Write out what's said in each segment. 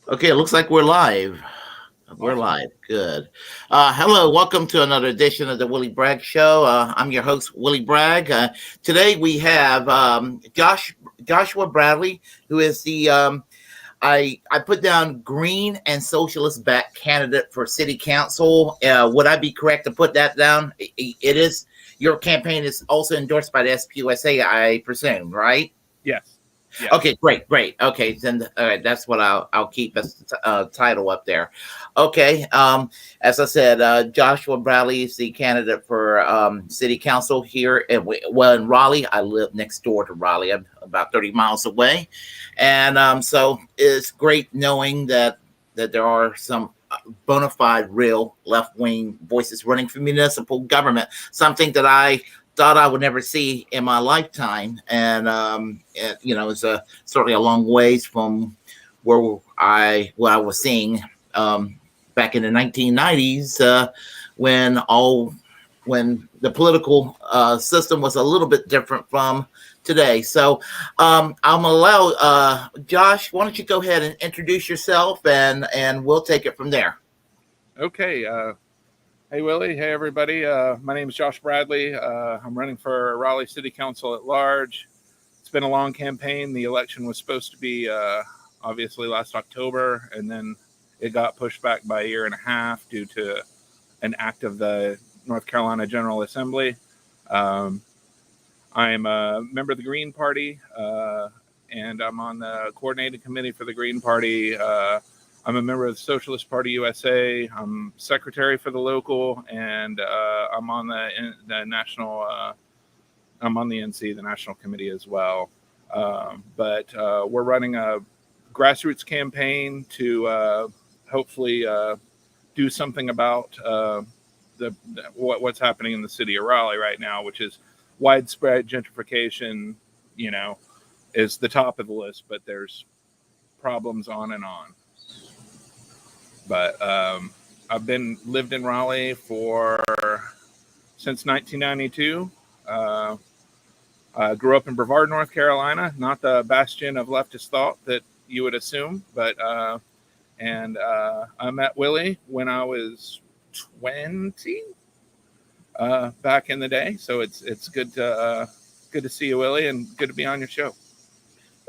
Okay, it looks like we're live. We're Awesome. live. Good. Hello, welcome to another edition of the Willie Bragg Show. I'm your host, Willie Bragg. Today we have Joshua Bradley, who is the I put down Green and Socialist back candidate for City Council. Would I be correct to put that down? It is. Your campaign is also endorsed by the SPUSA, I presume, right? Yes. Yes. Okay, great. Okay, then that's what I'll keep as the title up there. Okay, as I said, Joshua Bradley is the candidate for city council here. In Raleigh, I live next door to Raleigh. I'm about 30 miles away, and so it's great knowing that there are some bona fide, real left wing voices running for municipal government. Something that I thought I would never see in my lifetime, and it's certainly a long ways from what I was seeing back in the 1990s when all when the political system was a little bit different from today. So I'm gonna allow Josh. Why don't you go ahead and introduce yourself, and we'll take it from there. Okay. Hey, Willie. Hey, everybody. My name is Josh Bradley. I'm running for Raleigh City Council at large. It's been a long campaign. The election was supposed to be obviously last October, and then it got pushed back by a year and a half due to an act of the North Carolina General Assembly. Um, I'm a member of the Green Party, and I'm on the coordinating committee for the Green Party. I'm a member of the Socialist Party USA. I'm secretary for the local, and I'm on the national. I'm on the NC, the national committee as well. But we're running a grassroots campaign to hopefully do something about what's happening in the city of Raleigh right now, which is widespread gentrification. You know, is the top of the list, but there's problems on and on. But I've been lived in Raleigh for since 1992. I grew up in Brevard, North Carolina, not the bastion of leftist thought that you would assume, but I met Willie when I was 20 back in the day. So it's good to see you, Willie, and good to be on your show.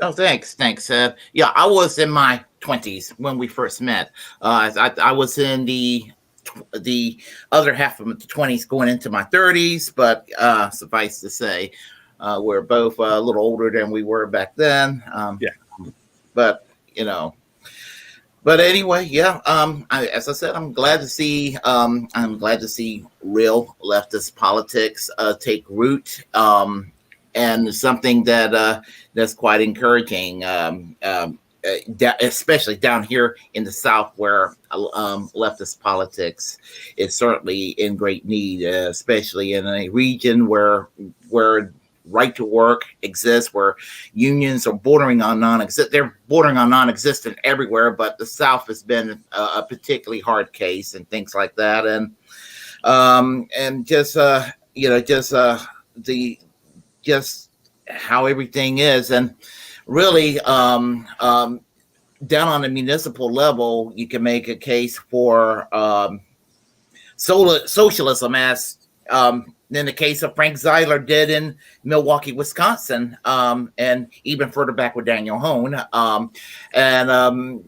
Oh, thanks. Yeah, I was in my 20s when we first met. I was in the other half of the 20s, going into my 30s, but suffice to say, we're both a little older than we were back then. Yeah. But you know, but anyway, yeah. As I said, I'm glad to see real leftist politics take root. And something that's quite encouraging, especially down here in the South, where leftist politics is certainly in great need, especially in a region where right to work exists, where unions are bordering on non-exist. They're bordering on non-existent everywhere, but the South has been a particularly hard case and things like that, and just the just how everything is, and really down on the municipal level, you can make a case for socialism, as in the case of Frank Zeiler did in Milwaukee, Wisconsin, and even further back with Daniel Hone, and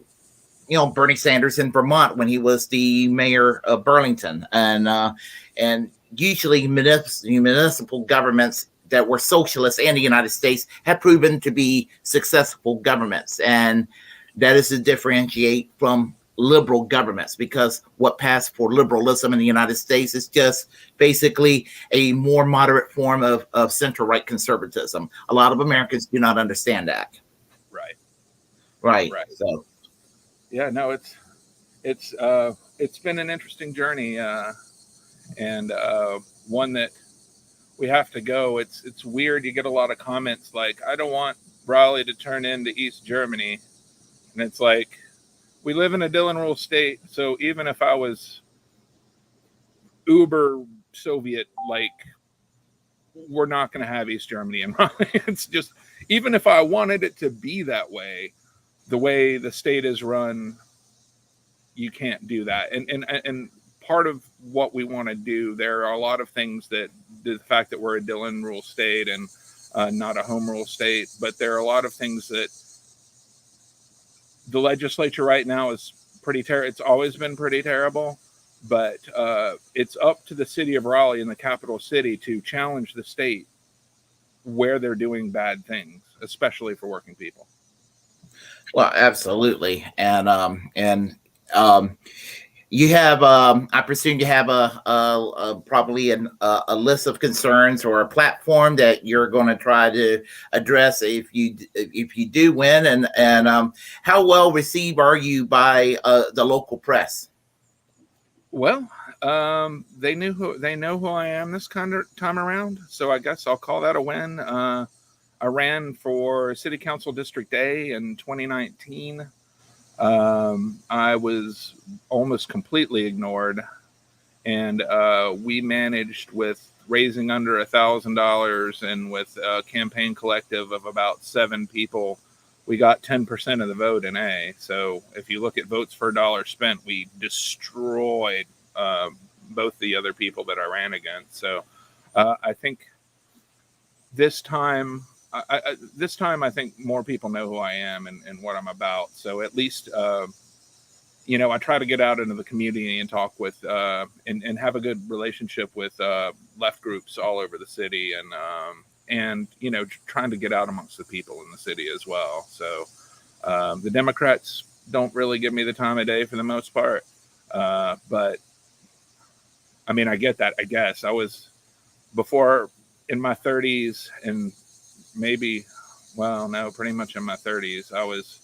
Bernie Sanders in Vermont when he was the mayor of Burlington, and usually municipal governments that were socialists in the United States have proven to be successful governments, and that is to differentiate from liberal governments, because what passed for liberalism in the United States is just basically a more moderate form of center-right conservatism. A lot of Americans do not understand that. Right. Right. Right. So Yeah. No, it's been an interesting journey, and one that we have to go. It's weird. You get a lot of comments like, "I don't want Raleigh to turn into East Germany," and it's like, we live in a Dillon Rule state, so even if I was uber Soviet, like, we're not going to have East Germany in Raleigh. It's just, even if I wanted it to be that way, the way the state is run, you can't do that. And part of what we want to do, there are a lot of things that the fact that we're a Dillon rule state and not a home rule state, but there are a lot of things that the legislature right now is pretty terrible. It's always been pretty terrible, but it's up to the city of Raleigh and the capital city to challenge the state where they're doing bad things, especially for working people. Well, absolutely. You have, I presume you have probably a list of concerns or a platform that you're going to try to address if you do win, and how well received are you by the local press? Well, they know who I am this kind of time around, so I guess I'll call that a win. I ran for City Council District A in 2019. I was almost completely ignored, and we managed, with raising under $1,000 and with a campaign collective of about 7 people, we got 10% of the vote in A. So if you look at votes per dollar spent, we destroyed both the other people that I ran against. So I think this time I think more people know who I am and what I'm about. So at least, I try to get out into the community and talk with, and have a good relationship with left groups all over the city, and trying to get out amongst the people in the city as well. So the Democrats don't really give me the time of day for the most part. But I mean, I get that. I guess I was before in my 30s and pretty much in my 30s, I was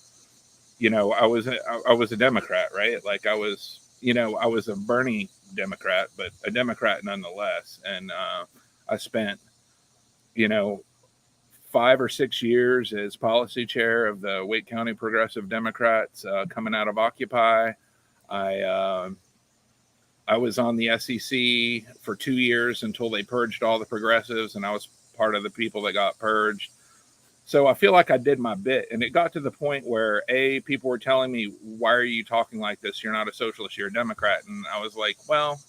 a Democrat, right? Like I was a Bernie Democrat, but a Democrat nonetheless. And I spent, 5 or 6 years as policy chair of the Wake County Progressive Democrats, coming out of Occupy. I was on the SEC for 2 years until they purged all the progressives, and I was part of the people that got purged. So I feel like I did my bit, and it got to the point where people were telling me, why are you talking like this? You're not a socialist, you're a Democrat. And I was like, well,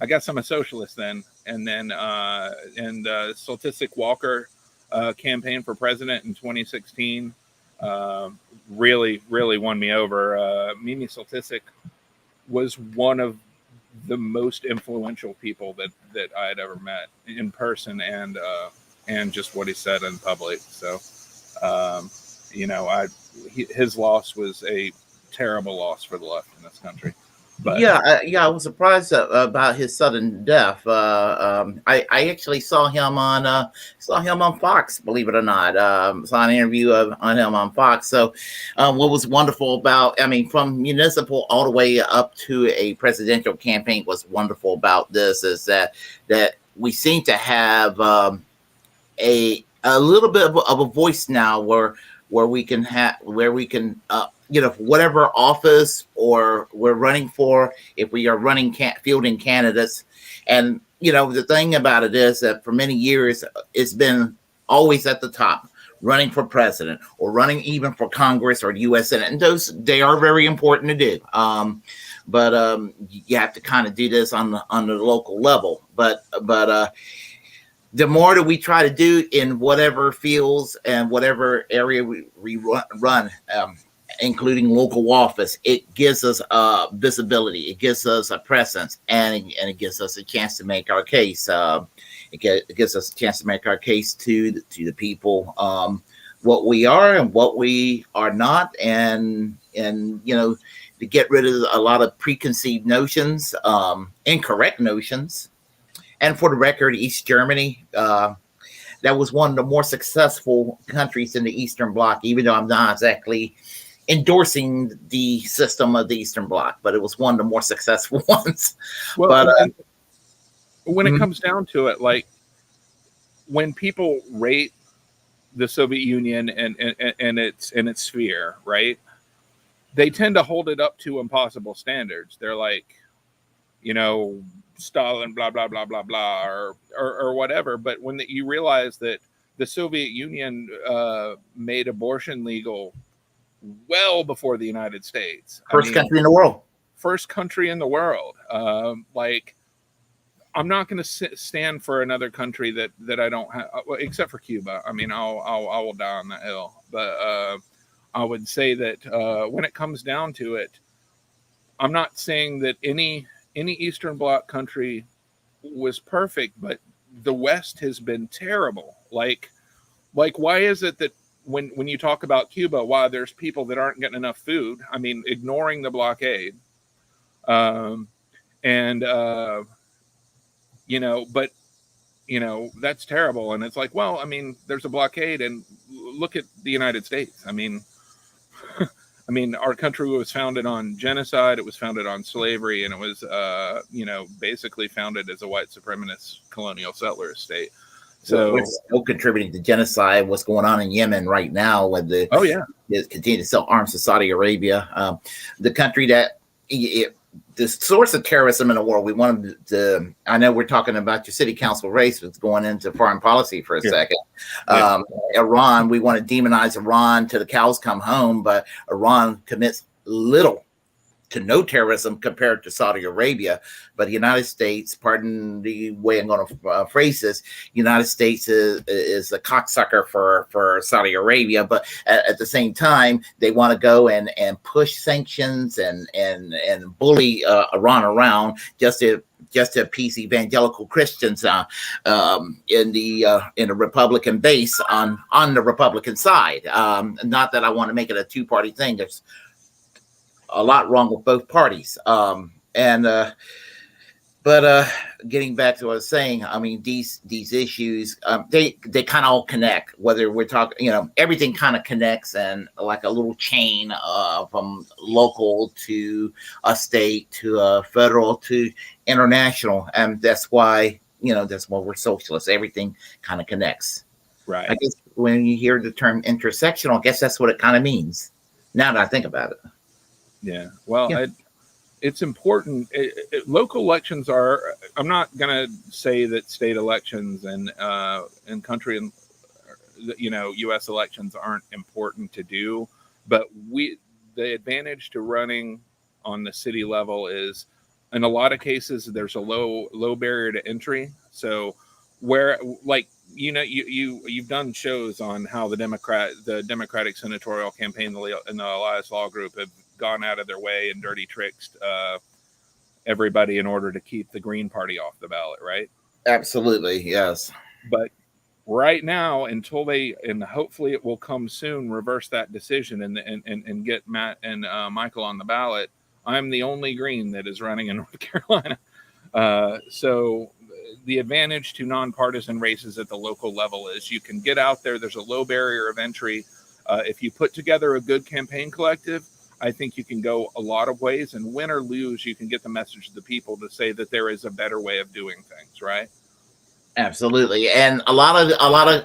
I guess I'm a socialist then. And then, Soltysik Walker campaign for president in 2016 really, really won me over. Mimi Soltysik was one of the most influential people that I had ever met in person, and just what he said in public. So, his loss was a terrible loss for the left in this country. But I was surprised about his sudden death. I actually saw him on Fox, believe it or not. Saw an interview on him on Fox. So, what was wonderful about, from municipal all the way up to a presidential campaign, was wonderful about this is that we seem to have a little bit of a voice now where we can whatever office or we're running for, if we are fielding candidates. And the thing about it is that for many years it's been always at the top, running for president or running even for Congress or the U.S. Senate, and they are very important to do. But you have to kind of do this on the local level. But the more that we try to do in whatever fields and whatever area we run, including local office, it gives us visibility, it gives us a presence, and it gives us a chance to make our case. It gives us a chance to make our case to the people, what we are and what we are not, and to get rid of a lot of preconceived notions, incorrect notions. And for the record, East Germany, that was one of the more successful countries in the Eastern Bloc, even though I'm not exactly endorsing the system of the Eastern Bloc, but it was one of the more successful ones. Well, but when it comes down to it, like when people rate the Soviet Union and its sphere, right, they tend to hold it up to impossible standards. They're like, Stalin, blah, blah, blah, blah, blah, or whatever. But when you realize that the Soviet Union made abortion legal well before the United States. First country in the world. First country in the world. Like, I'm not going to stand for another country that I don't have, except for Cuba. I mean, I will die on that hill. But I would say that when it comes down to it, I'm not saying that any Eastern Bloc country was perfect, but the West has been terrible. Like why is it that when you talk about Cuba, why there's people that aren't getting enough food? I mean, ignoring the blockade, you know, but you know, that's terrible. And it's like, well, I mean, there's a blockade, and look at the United States. I mean, our country was founded on genocide. It was founded on slavery, and it was, you know, basically founded as a white supremacist colonial settler state. So we're still contributing to genocide. What's going on in Yemen right now, with the continue to sell arms to Saudi Arabia, the country that the source of terrorism in the world. We want to. I know we're talking about your city council race, but it's going into foreign policy for a second. Iran. We want to demonize Iran till the cows come home, but Iran commits little to no terrorism compared to Saudi Arabia. But the United States, pardon the way I'm going to phrase this, United States is a cocksucker for Saudi Arabia. But at the same time, they want to go and push sanctions and bully Iran around just to appease evangelical Christians in the Republican base on the Republican side. Not that I want to make it a two-party thing. There's a lot wrong with both parties. But getting back to what I was saying, I mean, these issues, they kind of all connect, whether we're talking, you know, everything kind of connects, and like a little chain from local to a state to a federal to international. And that's why we're socialists. Everything kind of connects. Right. I guess when you hear the term intersectional, I guess that's what it kind of means. Now that I think about it. Yeah. Well, it's important. Local elections are. I'm not going to say that state elections and country and U.S. elections aren't important to do, but the advantage to running on the city level is, in a lot of cases, there's a low barrier to entry. So where, like, you've done shows on how the Democratic senatorial campaign and the Elias Law Group have gone out of their way and dirty tricked everybody in order to keep the Green Party off the ballot, right? Absolutely, yes. But right now, until and hopefully it will come soon, reverse that decision and get Matt and Michael on the ballot, I'm the only Green that is running in North Carolina. So the advantage to nonpartisan races at the local level is you can get out there. There's a low barrier of entry. If you put together a good campaign collective, I think you can go a lot of ways, and win or lose, you can get the message to the people to say that there is a better way of doing things, right? Absolutely. And a lot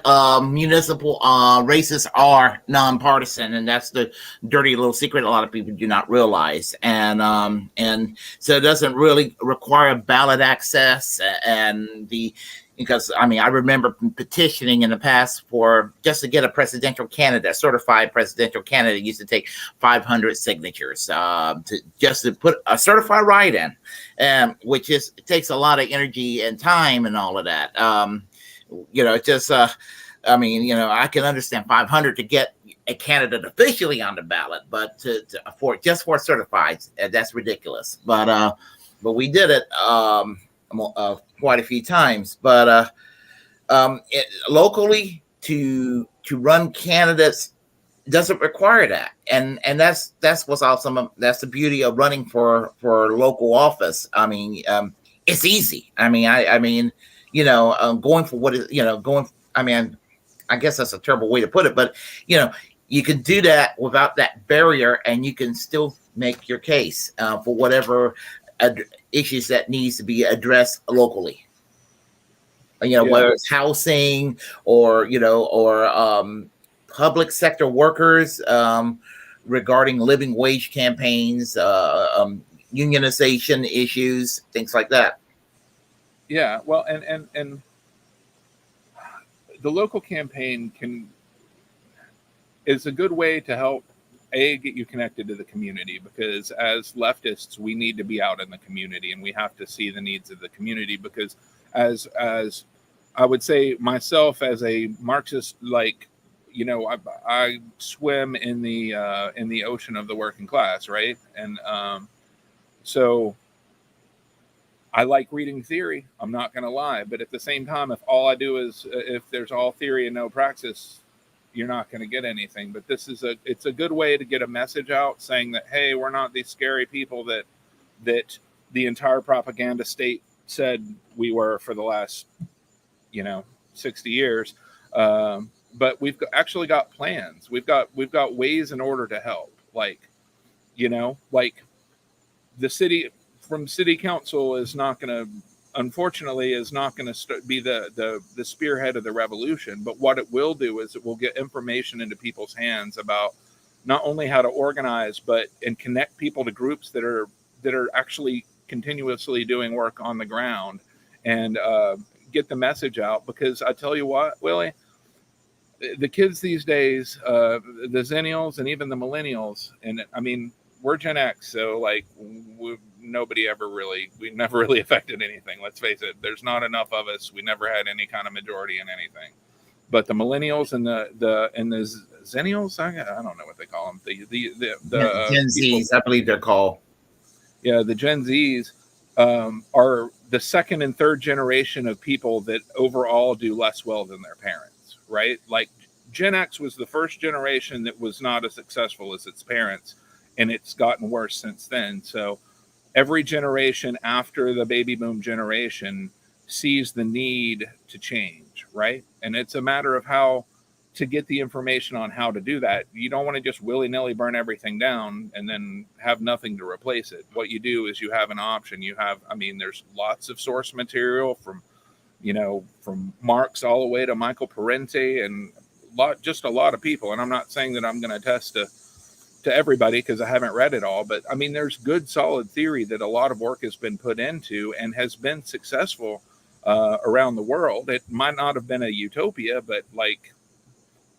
of municipal races are nonpartisan, and that's the dirty little secret a lot of people do not realize. And so it doesn't really require ballot access, because I mean, I remember petitioning in the past for just to get a presidential candidate, a certified presidential candidate. It used to take 500 signatures to put a certified write-in, which it takes a lot of energy and time and all of that. I can understand 500 to get a candidate officially on the ballot, but for certified, that's ridiculous. But we did it. Quite a few times, but locally to run candidates doesn't require that, and that's what's awesome. That's the beauty of running for local office. I mean, it's easy. I mean, going for what is I mean, I guess that's a terrible way to put it, but you can do that without that barrier, and you can still make your case for whatever issues that needs to be addressed locally. Whether it's housing or public sector workers, regarding living wage campaigns, unionization issues, things like that. Yeah, well, and the local campaign is a good way to help get you connected to the community, because as leftists, we need to be out in the community and we have to see the needs of the community, because as I would say myself, as a Marxist, like, you know, I swim in the ocean of the working class, right? And so I like reading theory, I'm not going to lie, but at the same time, if all I do is, if there's all theory and no praxis, you're not going to get anything. But it's a good way to get a message out saying that, hey, we're not these scary people that the entire propaganda state said we were for the last, 60 years. But we've actually got plans. We've got ways in order to help. Like the city council is not going to, unfortunately, be the spearhead of the revolution. But what it will do is it will get information into people's hands about not only how to organize, and connect people to groups that are actually continuously doing work on the ground, and get the message out. Because I tell you what, Willie, the kids these days, the Zennials and even the Millennials, and I mean, we're Gen X, so like we never really affected anything. Let's face it, there's not enough of us. We never had any kind of majority in anything. But the Millennials and the Zennials, I don't know what they call them. The Gen Zs, I believe they're called. Yeah, the Gen Zs are the second and third generation of people that overall do less well than their parents, right? Like Gen X was the first generation that was not as successful as its parents, and it's gotten worse since then. So every generation after the baby boom generation sees the need to change, right? And it's a matter of how to get the information on how to do that. You don't want to just willy-nilly burn everything down and then have nothing to replace it. What you do is you have an option. There's lots of source material from Marx all the way to Michael Parenti, and a lot of people. And I'm not saying that I'm going to attest to everybody, because I haven't read it all, but I mean, there's good solid theory that a lot of work has been put into and has been successful around the world. It might not have been a utopia, but like,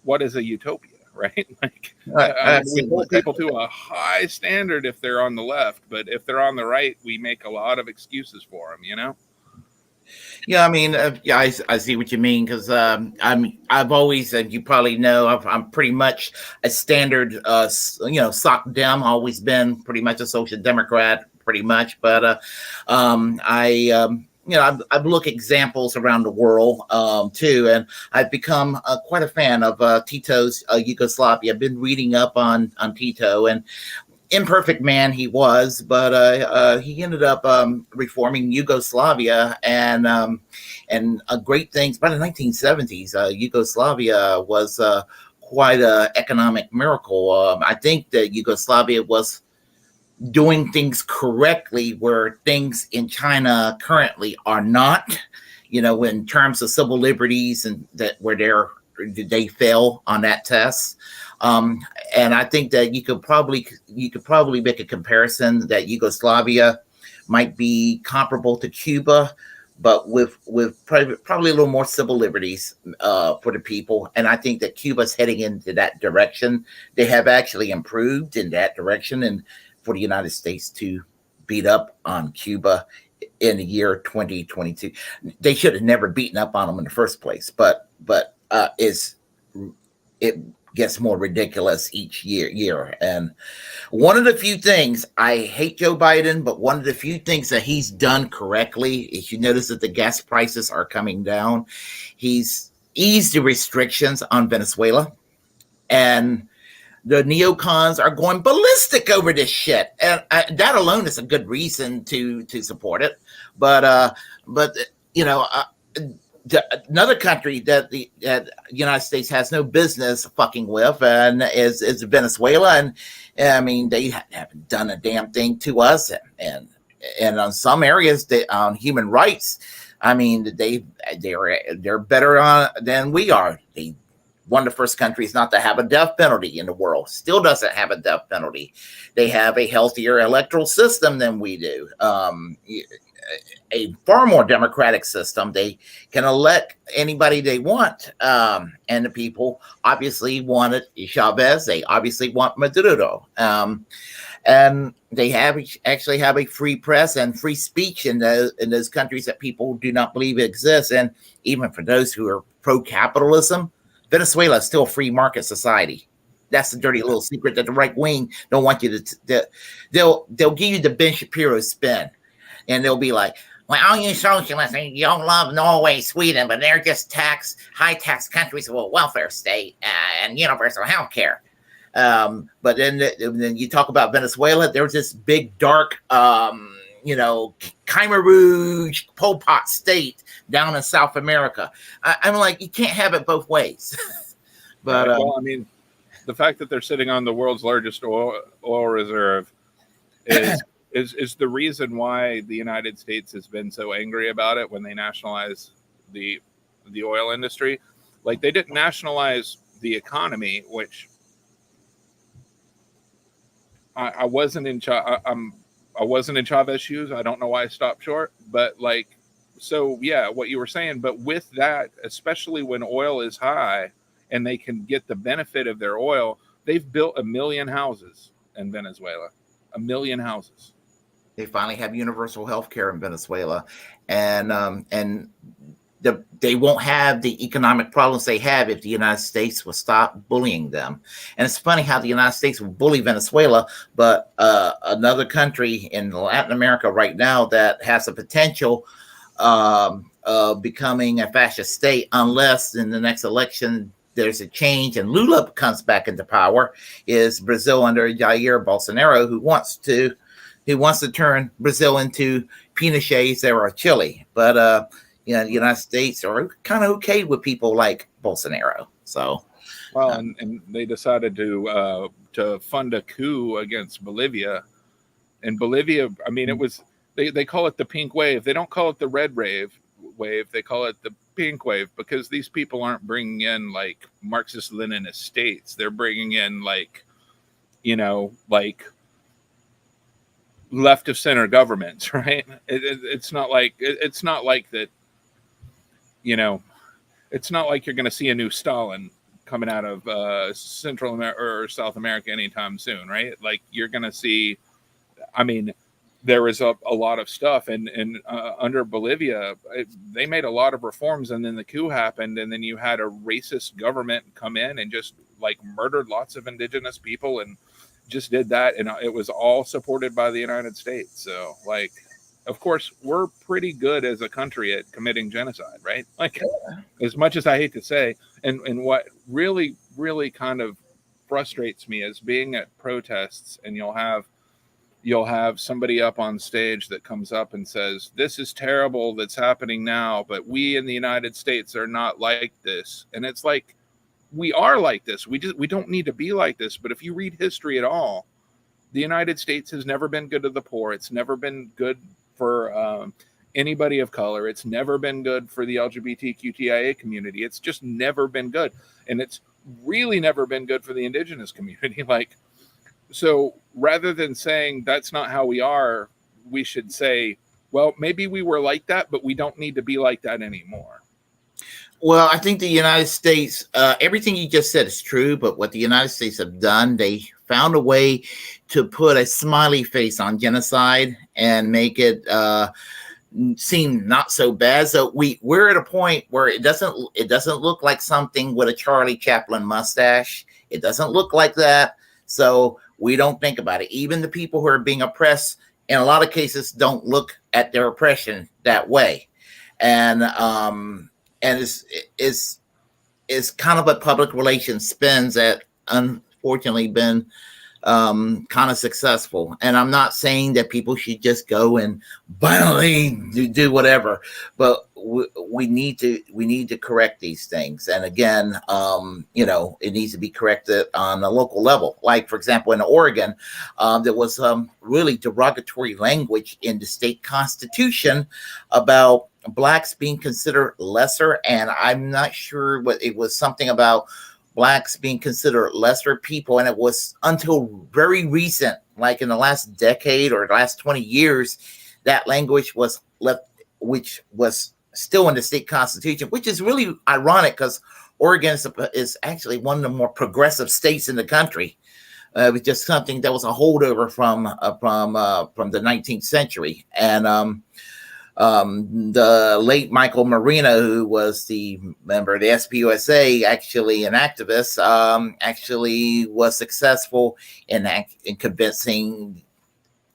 what is a utopia, right? Like, we hold people to a high standard if they're on the left, but if they're on the right, we make a lot of excuses for them, Yeah, I mean, I see what you mean, because I've always, and you probably know, I'm pretty much a standard, sock dem. Always been pretty much a social democrat, pretty much. But I've looked examples around the world too, and I've become quite a fan of Tito's Yugoslavia. I've been reading up on Tito, and imperfect man he was, but he ended up reforming Yugoslavia, and great things. By the 1970s, Yugoslavia was quite an economic miracle. I think that Yugoslavia was doing things correctly, where things in China currently are not. In terms of civil liberties, and that where they fail on that test. And I think that you could probably make a comparison that Yugoslavia might be comparable to Cuba, but with probably a little more civil liberties for the people. And I think that Cuba's heading into that direction. They have actually improved in that direction, and for the United States to beat up on Cuba in the year 2022, they should have never beaten up on them in the first place. But it gets more ridiculous each year. And one of the few things, I hate Joe Biden, but one of the few things that he's done correctly is, you notice that the gas prices are coming down. He's eased the restrictions on Venezuela, and the neocons are going ballistic over this shit. And that alone is a good reason to support it. But another country that the United States has no business fucking with, and is Venezuela. And I mean, they haven't done a damn thing to us, and on some areas, on human rights, I mean, they're better than we are. one of the first countries not to have a death penalty in the world. Still doesn't have a death penalty. They have a healthier electoral system than we do. A far more democratic system. They can elect anybody they want. And the people obviously wanted Chavez. They obviously want Maduro. And they actually have a free press and free speech in those countries that people do not believe exist. And even for those who are pro-capitalism, Venezuela is still a free market society. That's the dirty little secret that the right wing don't want you to. They'll give you the Ben Shapiro spin, and they'll be like, "Well, all you socialists, you don't love Norway, Sweden, but they're just high tax countries with a welfare state and universal health care." But then you talk about Venezuela. There's this big dark, Khmer Rouge, Pol Pot state down in South America. I'm like, you can't have it both ways. But well, I mean, the fact that they're sitting on the world's largest oil reserve is the reason why the United States has been so angry about it when they nationalized the oil industry. Like, they didn't nationalize the economy, which I wasn't in Chavez's shoes. I don't know why I stopped short, but like, so yeah, what you were saying. But with that, especially when oil is high and they can get the benefit of their oil, they've built 1 million houses in Venezuela. 1 million houses. They finally have universal health care in Venezuela, and they won't have the economic problems they have if the United States will stop bullying them. And it's funny how the United States will bully Venezuela, but another country in Latin America right now that has the potential of becoming a fascist state, unless in the next election there's a change and Lula comes back into power, is Brazil under Jair Bolsonaro, who wants to turn Brazil into Pinochet's era Chile. But the United States are kind of okay with people like Bolsonaro. So, well, and they decided to fund a coup against Bolivia. And Bolivia, I mean, it was they call it the pink wave. They don't call it the red wave. They call it the pink wave because these people aren't bringing in like Marxist-Leninist states. They're bringing in like left of center governments, right? It's not like that. It's not like you're going to see a new Stalin coming out of Central America or South America anytime soon, right? Like, you're going to see, I mean, there was a lot of stuff, and under Bolivia, they made a lot of reforms, and then the coup happened, and then you had a racist government come in and just like murdered lots of indigenous people and just did that, and it was all supported by the United States. So, like, of course, we're pretty good as a country at committing genocide, right? Like, as much as I hate to say, and what really, really kind of frustrates me is being at protests, and you'll have somebody up on stage that comes up and says, "This is terrible that's happening now, but we in the United States are not like this." And it's like, we are like this. We don't need to be like this. But if you read history at all, the United States has never been good to the poor. It's never been good for anybody of color. It's never been good for the LGBTQIA community. It's just never been good. And it's really never been good for the indigenous community. Like, so rather than saying that's not how we are, we should say, well, maybe we were like that, but we don't need to be like that anymore. Well, I think the United States, everything you just said is true, but what the United States have done, they found a way to put a smiley face on genocide and make it seem not so bad. So we're at a point where it doesn't look like something with a Charlie Chaplin mustache. It doesn't look like that. So we don't think about it. Even the people who are being oppressed, in a lot of cases, don't look at their oppression that way. And it's kind of a public relations spins that unfortunately been kind of successful. And I'm not saying that people should just go and violently do whatever, but we need to correct these things. And again, it needs to be corrected on a local level. Like, for example, in Oregon, there was really derogatory language in the state constitution about Blacks being considered lesser, and I'm not sure what it was, something about blacks being considered lesser people. And it was until very recent, like in the last decade or the last 20 years, that language was left, which was still in the state constitution, which is really ironic because Oregon is actually one of the more progressive states in the country. It was just something that was a holdover from the 19th century. And the late Michael Marino, who was the member of the SPUSA, actually an activist, actually was successful in convincing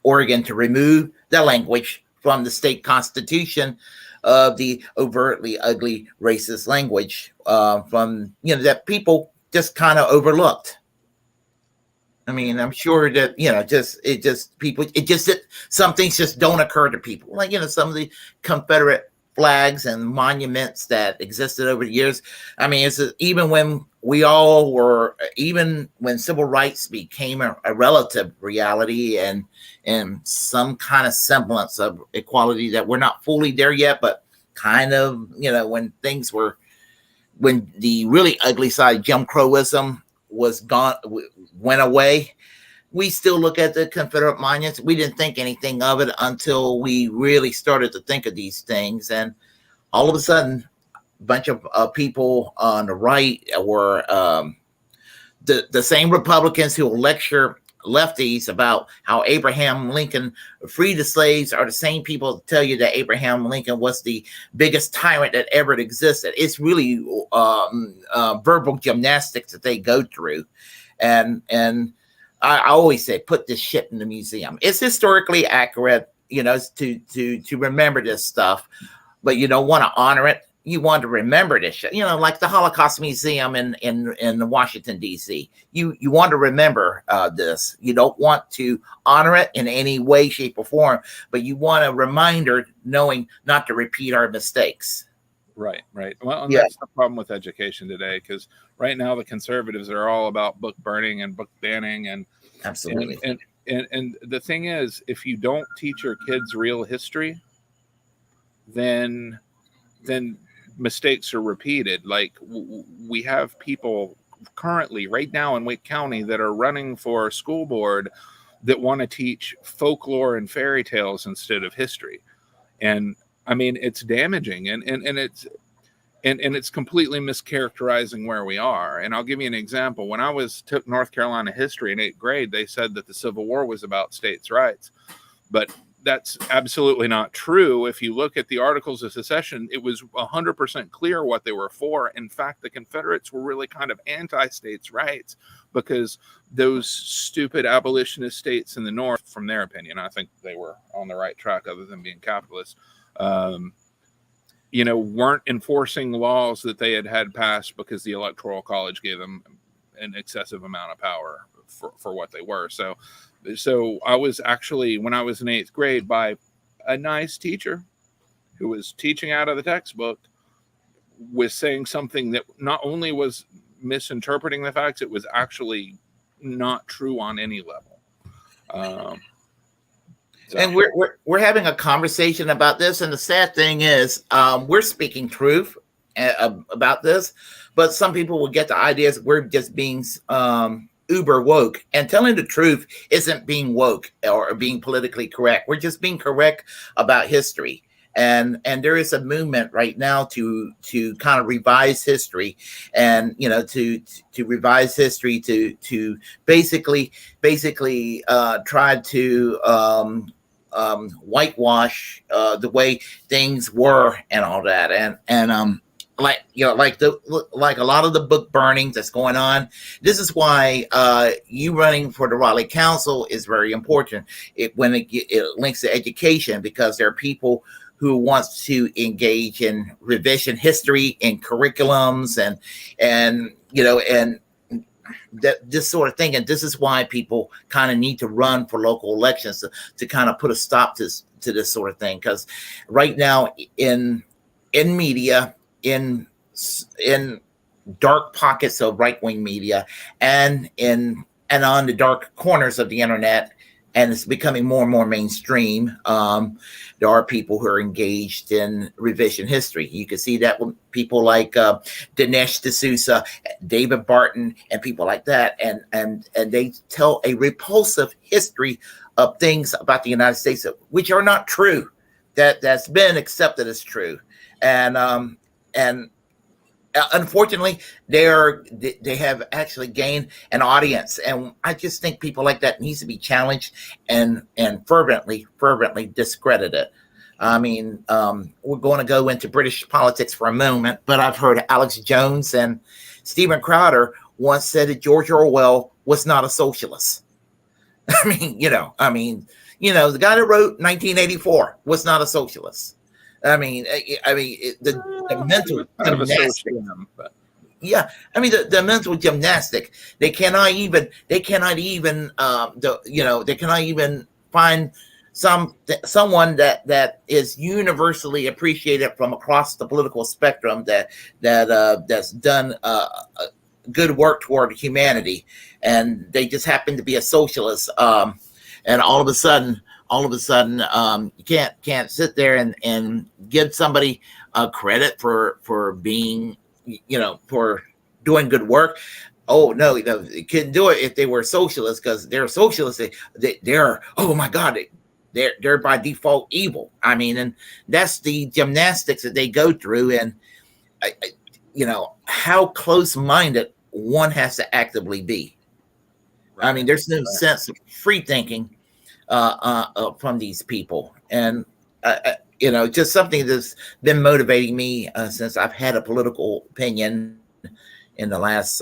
Oregon to remove the language from the state constitution of the overtly ugly racist language from, that people just kind of overlooked. I mean, I'm sure that, some things just don't occur to people. Like, some of the Confederate flags and monuments that existed over the years. I mean, even when civil rights became a relative reality and some kind of semblance of equality, that we're not fully there yet, but kind of, when the really ugly side, Jim Crowism, went away, we still look at the Confederate monuments. We didn't think anything of it until we really started to think of these things. And all of a sudden, a bunch of people on the right were the same Republicans who will lecture lefties about how Abraham Lincoln freed the slaves are the same people that tell you that Abraham Lincoln was the biggest tyrant that ever existed. It's really verbal gymnastics that they go through. And I always say, put this shit in the museum. It's historically accurate, to remember this stuff, but you don't want to honor it. You want to remember this shit, like the Holocaust Museum in Washington, D.C. You want to remember this. You don't want to honor it in any way, shape, or form, but you want a reminder knowing not to repeat our mistakes. Right. Well, and that's the problem with education today, because right now the conservatives are all about book burning and book banning. And absolutely. And the thing is, if you don't teach your kids real history, then mistakes are repeated. Like we have people currently right now in Wake County that are running for school board that want to teach folklore and fairy tales instead of history. And I mean, it's damaging and it's completely mischaracterizing where we are. And I'll give you an example. When I took North Carolina history in 8th grade, they said that the Civil War was about states' rights, but that's absolutely not true. If you look at the Articles of Secession, it was 100% clear what they were for. In fact, the Confederates were really kind of anti-states' rights because those stupid abolitionist states in the North, from their opinion, I think they were on the right track other than being capitalists, weren't enforcing laws that they had passed because the Electoral College gave them an excessive amount of power for what they were. So I was actually, when I was in 8th grade, by a nice teacher who was teaching out of the textbook, was saying something that not only was misinterpreting the facts, it was actually not true on any level. And we're having a conversation about this, and the sad thing is, we're speaking truth about this, but some people will get the ideas we're just being uber woke, and telling the truth isn't being woke or being politically correct. We're just being correct about history. And there is a movement right now to kind of revise history, and to revise history to basically try to whitewash the way things were and all that, and like a lot of the book burnings that's going on. This is why you running for the Raleigh Council is very important. It links to education, because there are people who wants to engage in revision history and curriculums and that this sort of thing. And this is why people kind of need to run for local elections to kind of put a stop to this sort of thing. Because right now in media, in dark pockets of right-wing media and on the dark corners of the internet, and it's becoming more and more mainstream. There are people who are engaged in revision history. You can see that with people like Dinesh D'Souza, David Barton, and people like that, and they tell a repulsive history of things about the United States which are not true, that's been accepted as true, and unfortunately, they have actually gained an audience, and I just think people like that needs to be challenged and fervently discredited. I mean, we're going to go into British politics for a moment, but I've heard Alex Jones and Stephen Crowder once said that George Orwell was not a socialist. I mean, the guy that wrote 1984 was not a socialist. The mental gymnastics. Yeah, I mean the mental gymnastic. They cannot even find someone that is universally appreciated from across the political spectrum that's done good work toward humanity, and they just happen to be a socialist. And all of a sudden, you can't sit there and give somebody credit for being, for doing good work. Oh no, they couldn't do it if they were socialists, because they're socialists. They're oh my God, they're by default evil. I mean, and that's the gymnastics that they go through, and how close-minded one has to actively be. Right. I mean, there's no sense of free thinking from these people, and just something that's been motivating me since I've had a political opinion in the last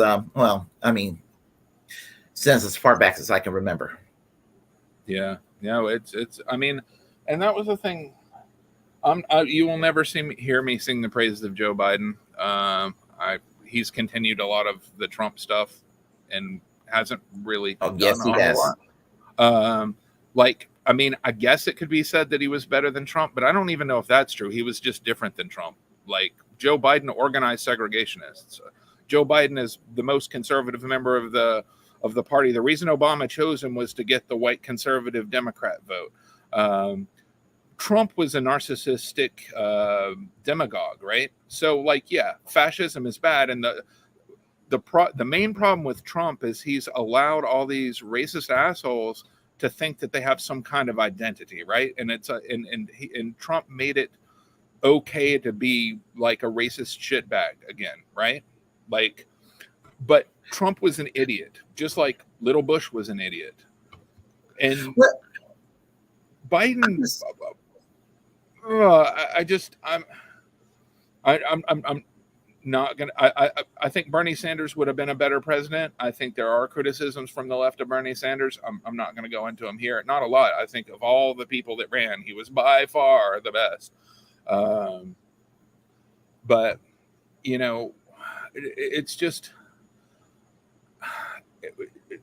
since as far back as I can remember. Yeah, it's I mean, and that was the thing. You will never hear me sing the praises of Joe Biden. He's continued a lot of the Trump stuff and hasn't really done a whole lot. I guess it could be said that he was better than Trump, but I don't even know if that's true. He was just different than Trump. Like, Joe Biden organized segregationists. Joe Biden is the most conservative member of the party. The reason Obama chose him was to get the white conservative Democrat vote. Trump was a narcissistic demagogue, right? So, fascism is bad, and the main problem with Trump is he's allowed all these racist assholes to think that they have some kind of identity, right? And it's and Trump made it okay to be like a racist shitbag again, right? But Trump was an idiot, just like Little Bush was an idiot, and Biden. I'm not gonna. I think Bernie Sanders would have been a better president. I think there are criticisms from the left of Bernie Sanders. I'm not going to go into them here. Not a lot. I think of all the people that ran, he was by far the best. But it's just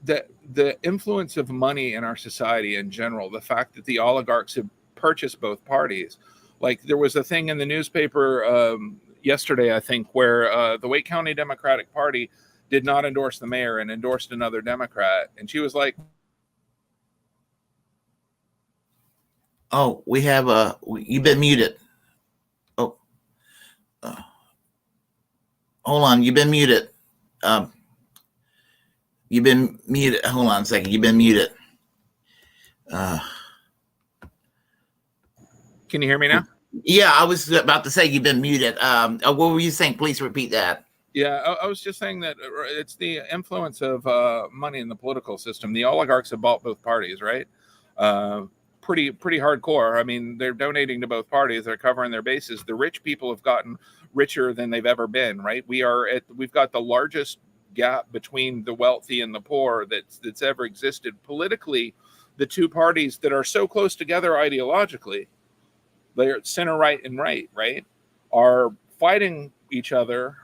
the influence of money in our society in general. The fact that the oligarchs have purchased both parties. Like, there was a thing in the newspaper yesterday, I think, where the Wake County Democratic Party did not endorse the mayor and endorsed another Democrat. And she was like, "Oh, you've been muted. Oh, hold on. You've been muted. You've been muted. Hold on a second. You've been muted. Can you hear me now? Yeah, I was about to say you've been muted. What were you saying? Please repeat that. Yeah, I was just saying that it's the influence of money in the political system. The oligarchs have bought both parties, right? Pretty hardcore. I mean, they're donating to both parties. They're covering their bases. The rich people have gotten richer than they've ever been, right? We've got the largest gap between the wealthy and the poor that's ever existed politically. The two parties that are so close together ideologically, they're center right and right, are fighting each other,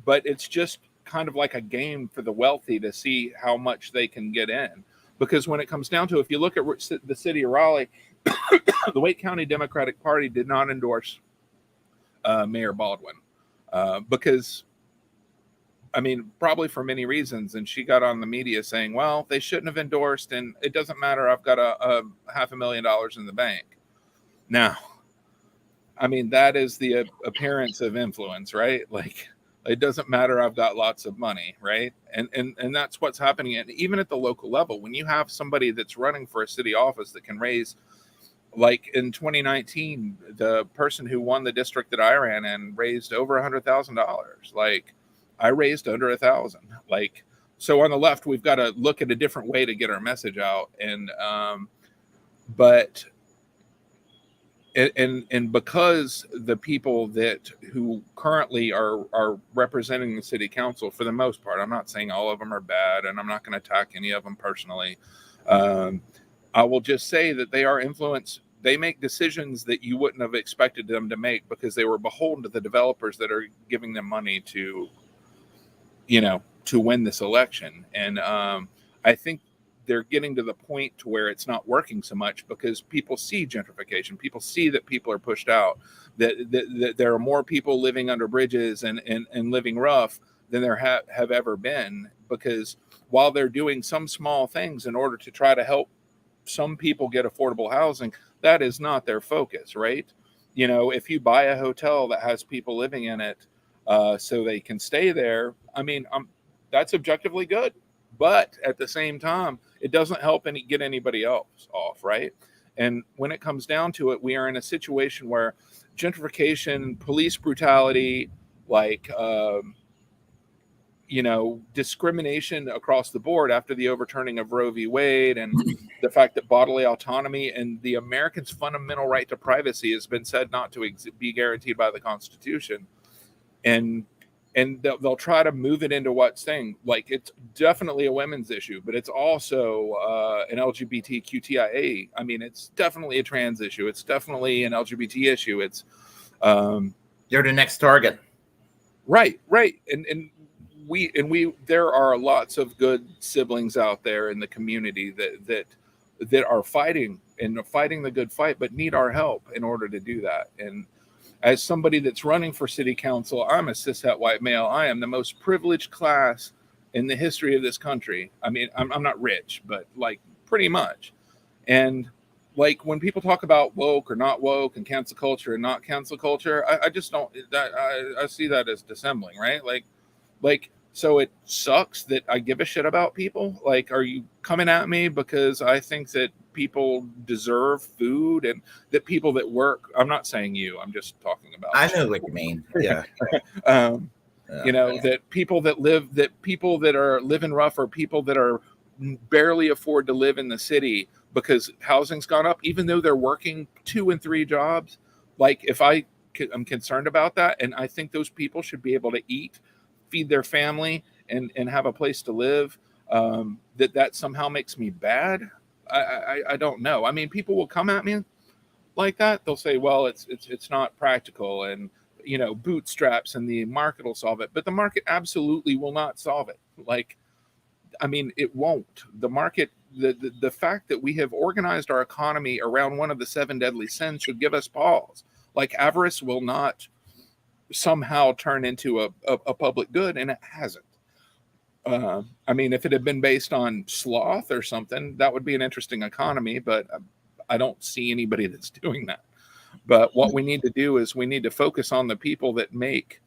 but it's just kind of like a game for the wealthy to see how much they can get in. Because when it comes down to, if you look at the city of Raleigh, the Wake County Democratic Party did not endorse Mayor Baldwin because I mean, probably for many reasons. And she got on the media saying, well, they shouldn't have endorsed, and it doesn't matter. I've got a $500,000 in the bank. Now, I mean, that is the appearance of influence, right? Like, it doesn't matter. I've got lots of money, right? And that's what's happening. And even at the local level, when you have somebody that's running for a city office that can raise, like in 2019, the person who won the district that I ran in raised over $100,000. Like, I raised under 1,000. Like, so on the left, we've got to look at a different way to get our message out. And, and because the people who currently are representing the city council, for the most part, I'm not saying all of them are bad, and I'm not going to attack any of them personally. I will just say that they are influenced. They make decisions that you wouldn't have expected them to make because they were beholden to the developers that are giving them money to win this election. And I think they're getting to the point to where it's not working so much because people see gentrification. People see that people are pushed out, that there are more people living under bridges and living rough than there have ever been, because while they're doing some small things in order to try to help some people get affordable housing, that is not their focus, right? If you buy a hotel that has people living in it so they can stay there, I mean, that's objectively good. But at the same time, it doesn't help get anybody else off, right? And when it comes down to it, we are in a situation where gentrification, police brutality, like, discrimination across the board after the overturning of Roe v. Wade, and the fact that bodily autonomy and the Americans' fundamental right to privacy has been said not to be guaranteed by the Constitution. And they'll try to move it into what's saying, like, it's definitely a women's issue, but it's also an LGBTQTIA. I mean, it's definitely a trans issue. It's definitely an LGBT issue. It's you're the next target. Right. And there are lots of good siblings out there in the community that are fighting the good fight, but need our help in order to do that. And as somebody that's running for city council, I'm a cishet white male. I am the most privileged class in the history of this country. I mean, I'm not rich, but like pretty much. And like when people talk about woke or not woke and cancel culture and not cancel culture, I just don't. I see that as dissembling, right? Like. So it sucks that I give a shit about people. Like, are you coming at me because I think that people deserve food and that people that work? I'm not saying you. I'm just talking about. I know what you mean. Yeah. That people that are living rough, or people that are barely afford to live in the city because housing's gone up, even though they're working 2 and 3 jobs. Like, if I'm concerned about that, and I think those people should be able to eat, feed their family, and have a place to live, that somehow makes me bad. I don't know. I mean, people will come at me like that. They'll say, well, it's not practical, and bootstraps, and the market will solve it. But the market absolutely will not solve it. Like, I mean, it won't. The market, the fact that we have organized our economy around one of the 7 deadly sins should give us pause. Like, avarice will not somehow turn into a public good, and it hasn't. I mean, if it had been based on sloth or something, that would be an interesting economy, but I don't see anybody that's doing that. But what we need to do is we need to focus on the people that make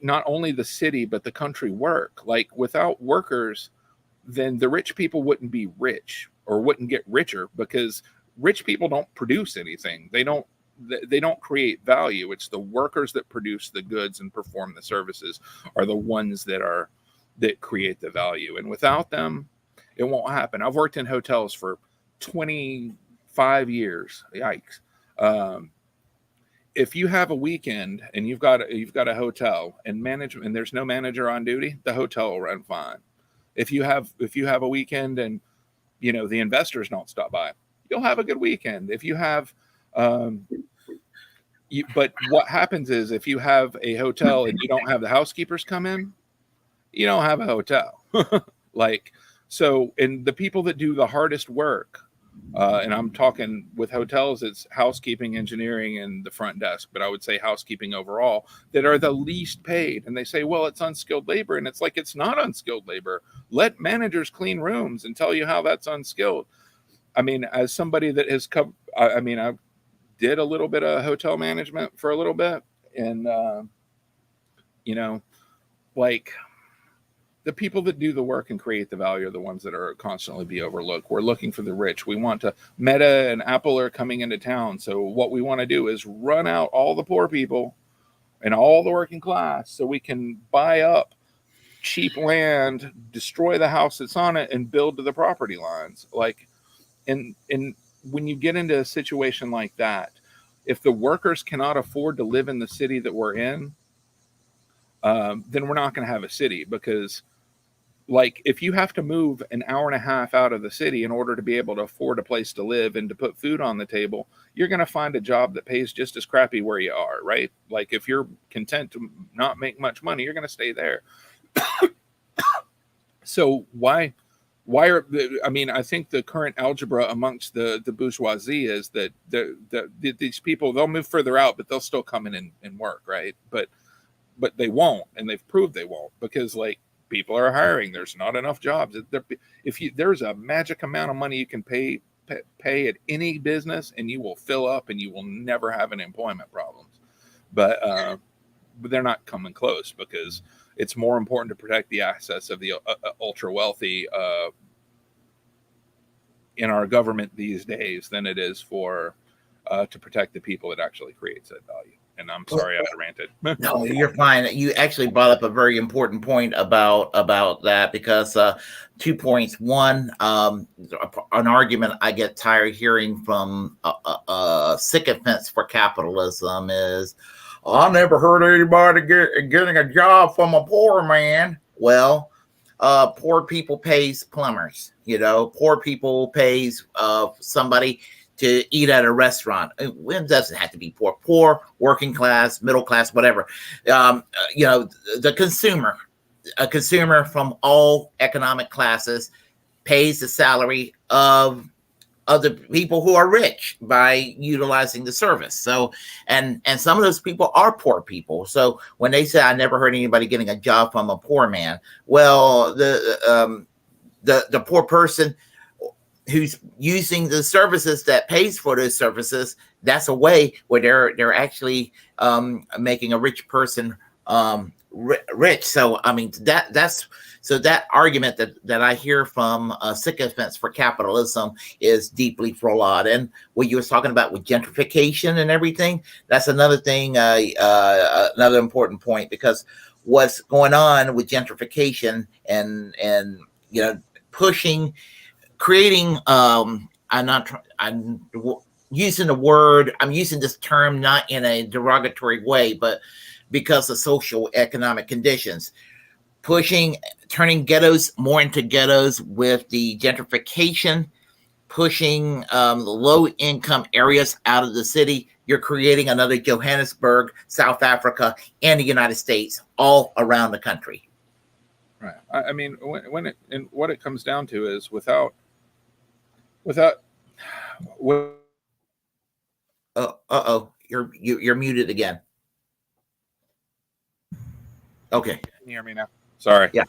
not only the city but the country work. Like, without workers, then the rich people wouldn't be rich or wouldn't get richer, because rich people don't produce anything. They don't create value. It's the workers that produce the goods and perform the services are the ones that create the value. And without them, it won't happen. I've worked in hotels for 25 years. Yikes. If you have a weekend and you've got a hotel and management, and there's no manager on duty, the hotel will run fine. If you have a weekend and the investors don't stop by, you'll have a good weekend. If you have but what happens is, if you have a hotel and you don't have the housekeepers come in, you don't have a hotel. Like, so, and the people that do the hardest work And I'm talking with hotels, it's housekeeping, engineering, and the front desk. But I would say housekeeping overall that are the least paid. And they say, well, it's unskilled labor. And it's like, it's not unskilled labor. Let managers clean rooms and tell you how that's unskilled. I mean, as somebody that has come, I mean, I did a little bit of hotel management for a little bit. And, you know, like, the people that do the work and create the value are the ones that are constantly be overlooked. We're looking for the rich. We want to, Meta and Apple are coming into town. So what we want to do is run out all the poor people and all the working class so we can buy up cheap land, destroy the house that's on it, and build to the property lines. Like, and when you get into a situation like that, if the workers cannot afford to live in the city that we're in, then we're not going to have a city. Because, like, if you have to move an hour and a half out of the city in order to be able to afford a place to live and to put food on the table, you're going to find a job that pays just as crappy where you are, right? Like, if you're content to not make much money, you're going to stay there. So why are, I mean, I think the current algebra amongst the bourgeoisie is that these people, they'll move further out, but they'll still come in and work, right? But they won't, and they've proved they won't, because, like, people are hiring. There's not enough jobs. There's a magic amount of money you can pay at any business, and you will fill up, and you will never have any employment problems. But they're not coming close, because it's more important to protect the assets of the ultra wealthy in our government these days than it is for to protect the people that actually creates that value. And I'm sorry I ranted. No, you're fine. You actually brought up a very important point about that, because 2 points. One, an argument I get tired hearing from sycophants for capitalism is, I never heard anybody getting a job from a poor man. Well, poor people pays plumbers. Poor people pays somebody to eat at a restaurant. It doesn't have to be poor, working class, middle class, whatever. The consumer, a consumer from all economic classes, pays the salary of other people who are rich by utilizing the service. So, and some of those people are poor people. So when they say, I never heard anybody getting a job from a poor man, well, the poor person who's using the services that pays for those services, that's a way where they're actually making a rich person rich. So I mean, that argument that I hear from sycophants for capitalism is deeply flawed. And what you were talking about with gentrification and everything, that's another thing, another important point, because what's going on with gentrification and creating, I'm using this term not in a derogatory way, but because of social economic conditions, turning ghettos more into ghettos with the gentrification, pushing low income areas out of the city. You're creating another Johannesburg, South Africa, and the United States all around the country. Right. I mean, what it comes down to is without. You're muted again. Okay. Can you hear me now? Sorry. Yeah.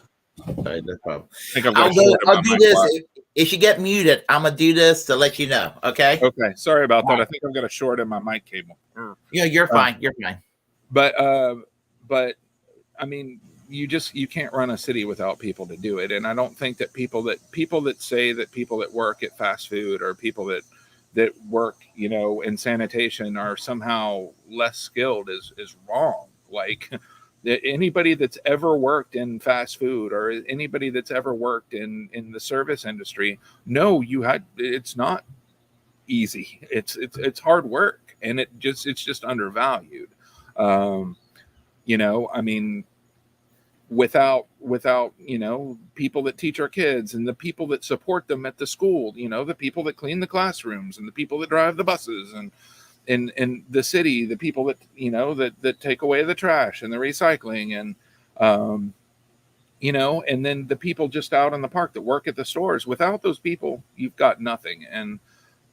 Sorry, no problem. I'll do this. If you get muted, I'm gonna do this to let you know. Okay. Okay. Sorry about that. I think I've got a short in my mic cable. Yeah, you're fine. You're fine. But I mean, you can't run a city without people to do it. And I don't think that people that say that people that work at fast food or people that work, in sanitation are somehow less skilled is wrong. Like, anybody that's ever worked in fast food or anybody that's ever worked in the service industry, it's not easy. It's hard work, and it's just undervalued. I mean, without people that teach our kids and the people that support them at the school, the people that clean the classrooms and the people that drive the buses and in the city, the people that that take away the trash and the recycling, and and then the people just out in the park that work at the stores. Without those people, you've got nothing. And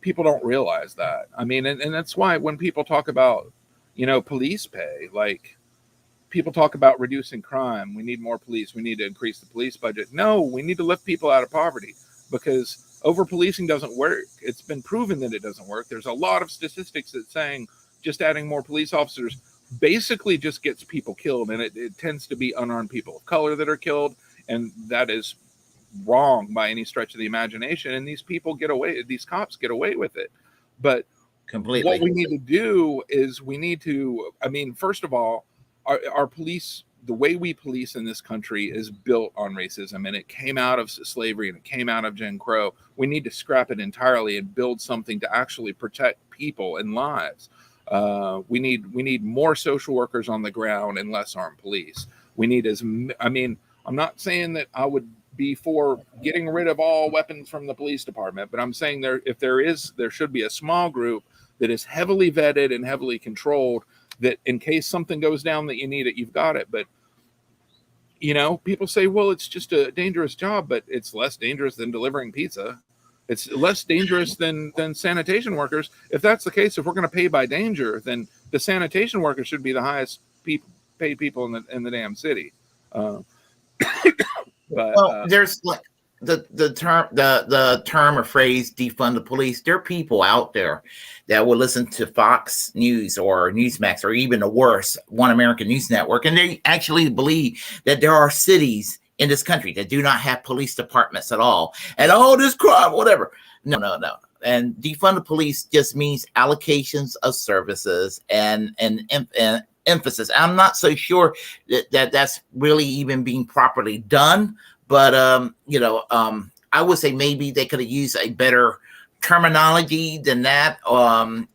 people don't realize that. I mean, and that's why when people talk about, police pay, like people talk about reducing crime, we need more police, we need to increase the police budget. No, we need to lift people out of poverty, because over policing doesn't work. It's been proven that it doesn't work. There's a lot of statistics that saying just adding more police officers basically just gets people killed, and it tends to be unarmed people of color that are killed, and that is wrong by any stretch of the imagination. And these cops get away with it. But completely, what we need to do is first of all, our police, the way we police in this country is built on racism, and it came out of slavery and it came out of Jim Crow. We need to scrap it entirely and build something to actually protect people and lives. We need more social workers on the ground and less armed police. We need I'm not saying that I would be for getting rid of all weapons from the police department, but I'm saying there should be a small group that is heavily vetted and heavily controlled, that in case something goes down that you need it, you've got it. But people say, well, it's just a dangerous job, but it's less dangerous than delivering pizza. It's less dangerous than sanitation workers. If that's the case, if we're going to pay by danger, then the sanitation workers should be the highest paid people in the damn city. But there's like the term or phrase defund the police. There are people out there that will listen to Fox News or Newsmax or even the worse, One American News Network, and they actually believe that there are cities in this country that do not have police departments at all, and all this crime, whatever. No. And defund the police just means allocations of services and emphasis. I'm not so sure that that's really even being properly done, but I would say maybe they could have used a better terminology than that.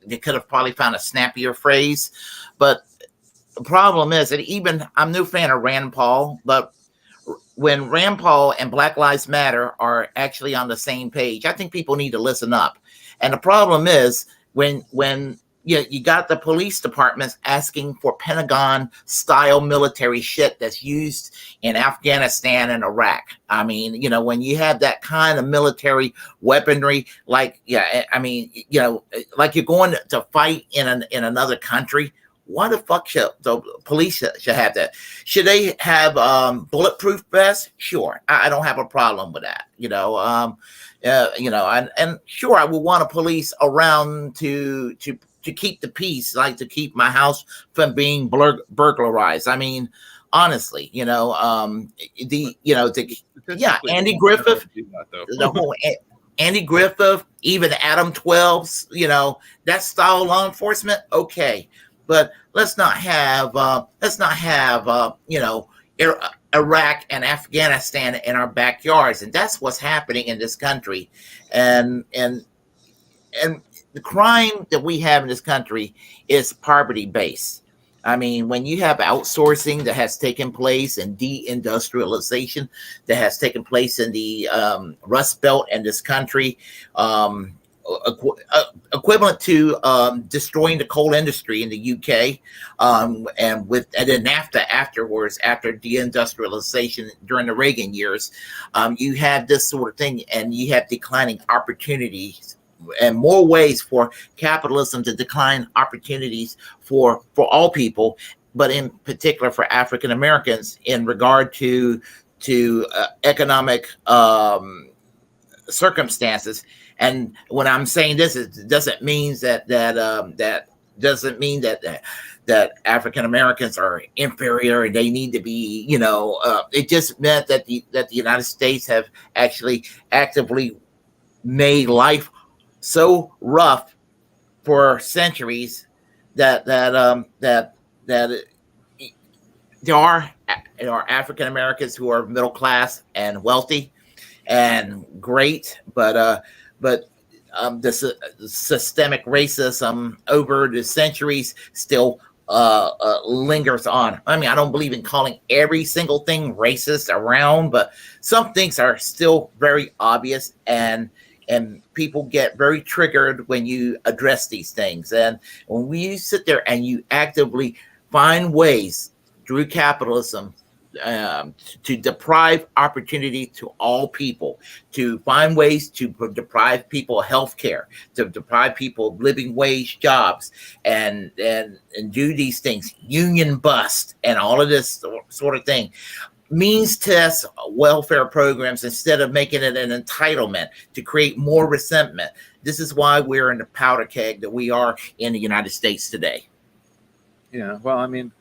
They could have probably found a snappier phrase. But the problem is that I'm no fan of Rand Paul, but when Rand Paul and Black Lives Matter are actually on the same page, I think people need to listen up. And the problem is when you got the police departments asking for Pentagon-style military shit that's used in Afghanistan and Iraq. I mean, when you have that kind of military weaponry, like you're going to fight in another country. Why the fuck should the police should have that? Should they have bulletproof vests? Sure, I don't have a problem with that. And sure, I would want a police around to keep the peace, like to keep my house from being burglarized. I mean, honestly, Andy Griffith, the whole Andy Griffith, even Adam 12s, that style of law enforcement, okay. But let's not have Iraq and Afghanistan in our backyards, and that's what's happening in this country, and the crime that we have in this country is poverty based. I mean, when you have outsourcing that has taken place and deindustrialization that has taken place in the Rust Belt in this country, equivalent to destroying the coal industry in the UK, and then afterwards, after deindustrialization during the Reagan years, you have this sort of thing, and you have declining opportunities and more ways for capitalism to decline opportunities for all people, but in particular for African Americans in regard to economic circumstances. And when I'm saying this, it doesn't mean that African Americans are inferior and they need to be, it just meant that the United States have actually actively made life so rough for centuries that there are African Americans who are middle class and wealthy and great, but the systemic racism over the centuries still lingers on. I mean, I don't believe in calling every single thing racist around, but some things are still very obvious, and people get very triggered when you address these things. And when you sit there and you actively find ways through capitalism to deprive opportunity to all people, to find ways to deprive people of health care, to deprive people of living wage jobs, and do these things, union bust, and all of this sort of thing, means test welfare programs instead of making it an entitlement to create more resentment. This is why we're in the powder keg that we are in the United States today. Yeah, well, I mean,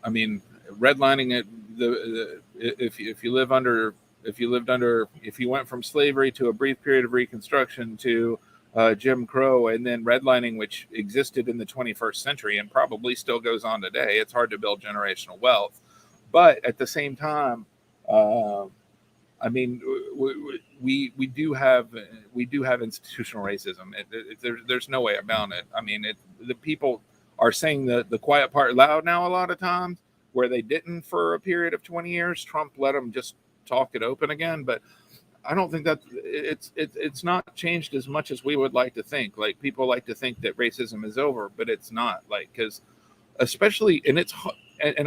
redlining it. If you went from slavery to a brief period of Reconstruction to Jim Crow, and then redlining, which existed in the 21st century and probably still goes on today, it's hard to build generational wealth. But at the same time, I mean, we do have institutional racism. There's no way about it. I mean, the people are saying the quiet part loud now a lot of times, where they didn't for a period of 20 years. Trump let them just talk it open again, but I don't think that it's not changed as much as we would like to think. Like, people like to think that racism is over, but it's not. Like, because especially, and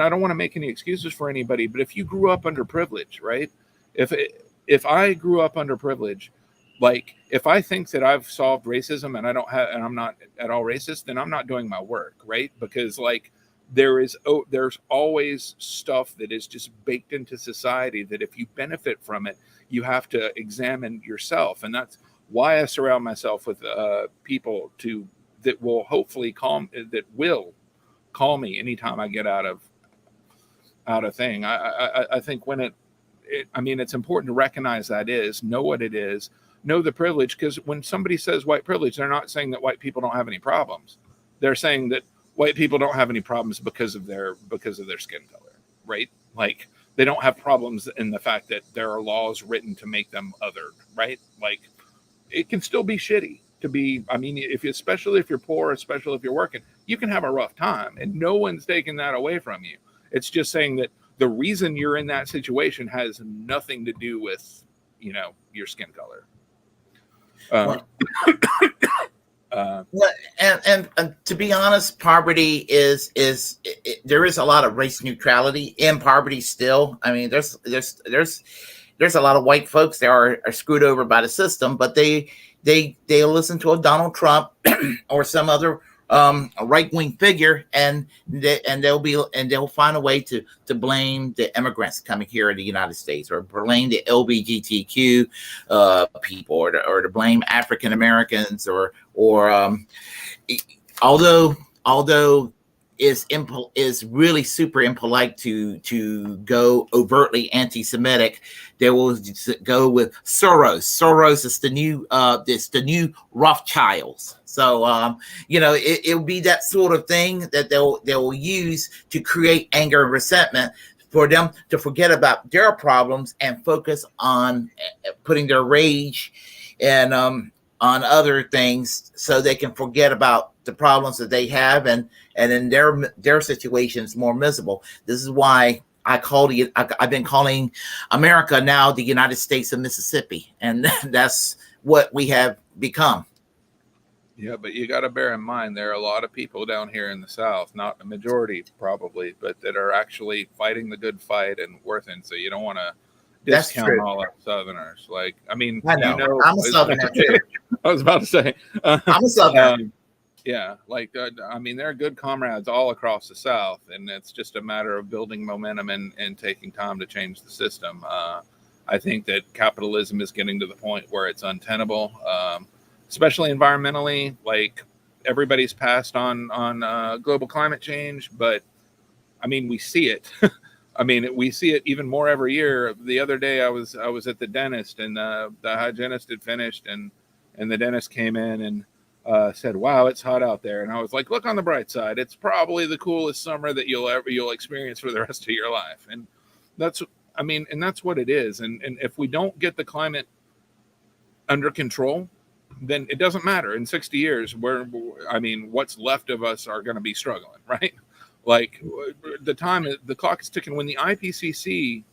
I don't want to make any excuses for anybody, but if you grew up under privilege, right? If I grew up under privilege, like, if I think that I've solved racism and I'm not at all racist, then I'm not doing my work, right? Because, like, there's always stuff that is just baked into society that if you benefit from it, you have to examine yourself. And that's why I surround myself with people that will hopefully calm me anytime I get out of thing. I think when it's important to recognize know what it is, know the privilege, because when somebody says white privilege, they're not saying that white people don't have any problems. They're saying that white people don't have any problems because of their skin color, right? Like, they don't have problems in the fact that there are laws written to make them othered, right? Like, it can still be shitty to be, I mean, especially if you're poor, especially if you're working, you can have a rough time, and no one's taking that away from you. It's just saying that the reason you're in that situation has nothing to do with, your skin color. And to be honest, poverty there is a lot of race neutrality in poverty still. I mean, there's a lot of white folks that are screwed over by the system, but they'll listen to a Donald Trump or some other right-wing figure, and they'll find a way to blame the immigrants coming here in the United States, or blame the LGBTQ people, or to blame African Americans, or although is really super impolite to go overtly anti-Semitic, they will go with Soros. Soros is the new Rothschilds. So it'll be that sort of thing that they'll use to create anger and resentment, for them to forget about their problems and focus on putting their rage and on other things, so they can forget about the problems that they have, and in their situations more miserable. This is why I've been calling America now the United States of Mississippi, and that's what we have become. Yeah, but you got to bear in mind, there are a lot of people down here in the South, not the majority probably, but that are actually fighting the good fight and working. So you don't want to discount all our Southerners. Like, I mean, I know. I'm a Southerner too. I was about to say, I'm a Southerner. Yeah, like, I mean, there are good comrades all across the South, and it's just a matter of building momentum and taking time to change the system. I think that capitalism is getting to the point where it's untenable, especially environmentally. Like, everybody's passed on global climate change, but I mean, we see it. I mean, we see it even more every year. The other day, I was at the dentist, and the hygienist had finished, and the dentist came in and said, "Wow, it's hot out there." And I was like, "Look on the bright side. It's probably the coolest summer that you'll experience for the rest of your life." And that's what it is. And if we don't get the climate under control, then it doesn't matter. In 60 years, what's left of us are going to be struggling, right? Like, the clock is ticking. When the IPCC,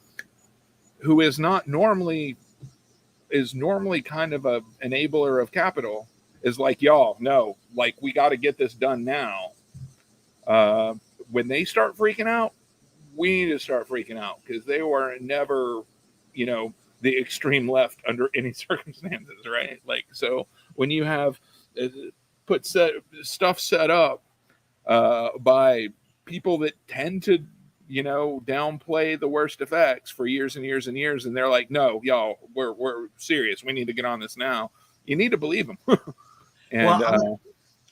who is normally kind of a enabler of capital, is like, y'all, no, like, we got to get this done now. When they start freaking out, we need to start freaking out, because they were never, the extreme left under any circumstances, right? Like, so when you have stuff set up by people that tend to, downplay the worst effects for years and years and years, and they're like, no, y'all, we're serious. We need to get on this now. You need to believe them. And well,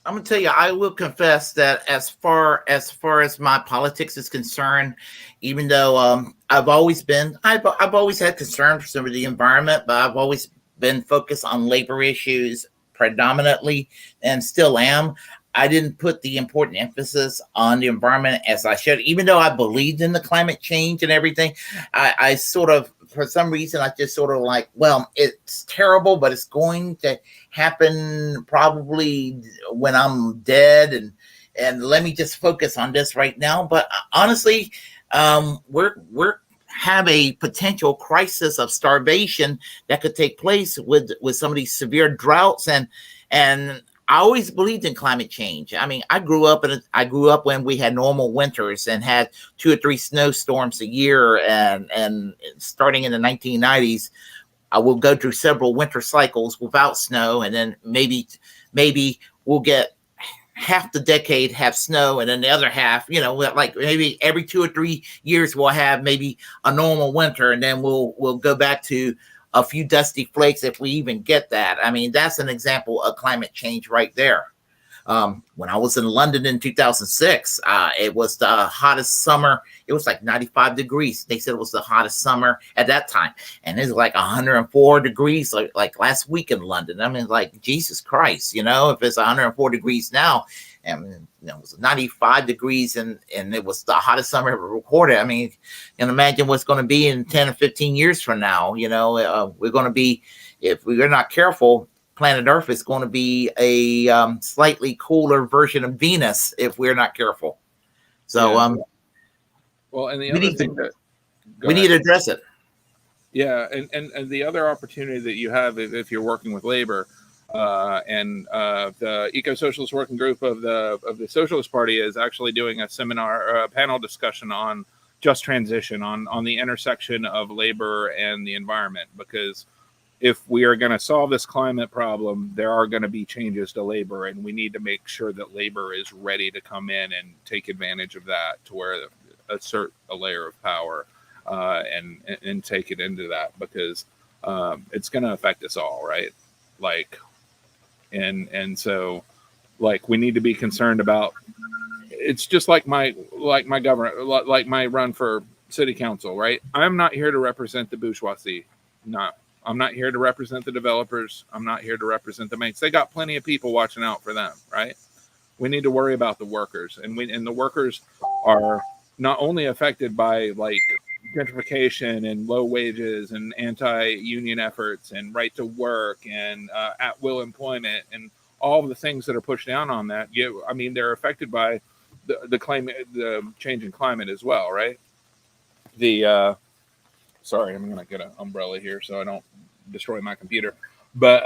I'm gonna tell you, I will confess that as far as my politics is concerned, even though I've always had concern for some of the environment, but I've always been focused on labor issues predominantly, and still am. I didn't put the important emphasis on the environment as I should, even though I believed in the climate change and everything. I sort of, for some reason, I just sort of like, well, it's terrible, but it's going to happen probably when I'm dead, and let me just focus on this right now. But honestly, we're have a potential crisis of starvation that could take place with some of these severe droughts, and I always believed in climate change. I mean, I grew up when we had normal winters and had 2 or 3 snowstorms a year, and starting in the 1990s, I will go through several winter cycles without snow, and then maybe we'll get half the decade have snow, and then the other half, like maybe every 2 or 3 years we'll have maybe a normal winter, and then we'll go back to a few dusty flakes if we even get that. I mean, that's an example of climate change right there. When I was in London in 2006, it was the hottest summer. It was like 95 degrees. They said it was the hottest summer at that time. And it's like 104 degrees like last week in London. I mean, like, Jesus Christ, if it's 104 degrees now, and it was 95 degrees and it was the hottest summer ever recorded. I mean, you can imagine what's going to be in 10 or 15 years from now. We're going to be, if we're not careful, planet Earth is going to be a slightly cooler version of Venus if we're not careful. So, well, and the other thing that we need to address it. Yeah, and the other opportunity that you have if you're working with labor, and the Eco-Socialist Working Group of the Socialist Party is actually doing a seminar, a panel discussion on just transition, on the intersection of labor and the environment, because if we are going to solve this climate problem, there are going to be changes to labor, and we need to make sure that labor is ready to come in and take advantage of that, to where assert a layer of power and take it into that, because it's going to affect us all, right? Like, and so, like, we need to be concerned about. It's just like my government, like my run for city council, right? I'm not here to represent the bourgeoisie. No. I'm not here to represent the developers. I'm not here to represent the mates. They got plenty of people watching out for them, right? We need to worry about the workers, and the workers are not only affected by like gentrification and low wages and anti-union efforts and right to work and at-will employment and all of the things that are pushed down on that. I mean, they're affected by the change in climate as well, right? Sorry, I'm gonna get an umbrella here so I don't destroy my computer. But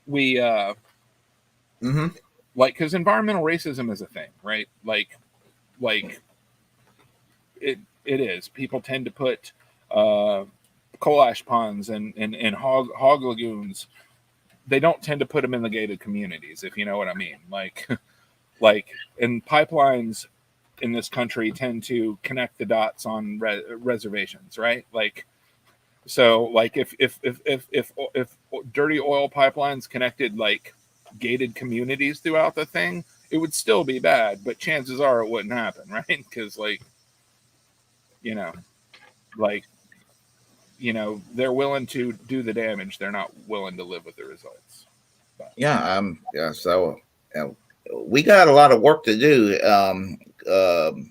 like, because environmental racism is a thing, right? Like it is. People tend to put coal ash ponds and hog lagoons. They don't tend to put them in the gated communities, if you know what I mean. Like and pipelines in this country tend to connect the dots on reservations, right? Like, so like if dirty oil pipelines connected like gated communities throughout the thing, it would still be bad, but chances are it wouldn't happen, right? Because they're willing to do the damage. They're not willing to live with the results. But. So we got a lot of work to do,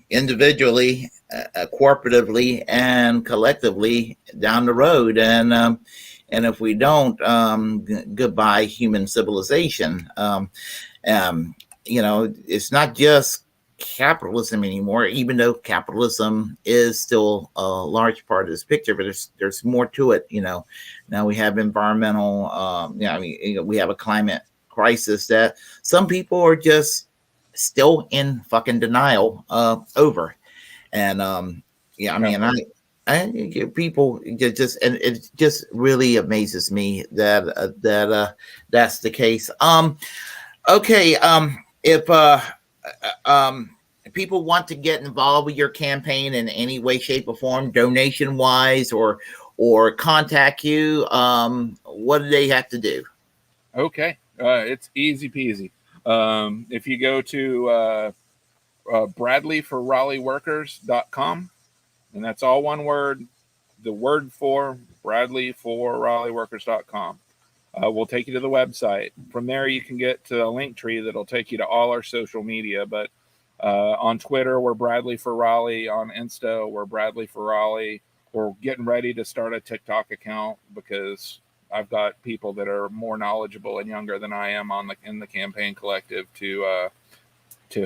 individually, cooperatively, and collectively down the road. And if we don't, goodbye human civilization. It's not just capitalism anymore, even though capitalism is still a large part of this picture, but there's more to it. Now we have environmental, we have a climate crisis that some people are just still in fucking denial over. And yeah, I Yeah. mean, I get people just, and it just really amazes me that that's the case. Okay. If people want to get involved with your campaign in any way, shape, or form, donation wise, or contact you, what do they have to do? Okay. It's easy peasy. If you go to bradleyforraleighworkers.com, and that's all one word, the word for bradleyforraleighworkers.com. We'll take you to the website. From there, you can get to a link tree that'll take you to all our social media. But on Twitter, we're Bradley for Raleigh. On Insta, we're Bradley for Raleigh. We're getting ready to start a TikTok account because I've got people that are more knowledgeable and younger than I am in the campaign collective to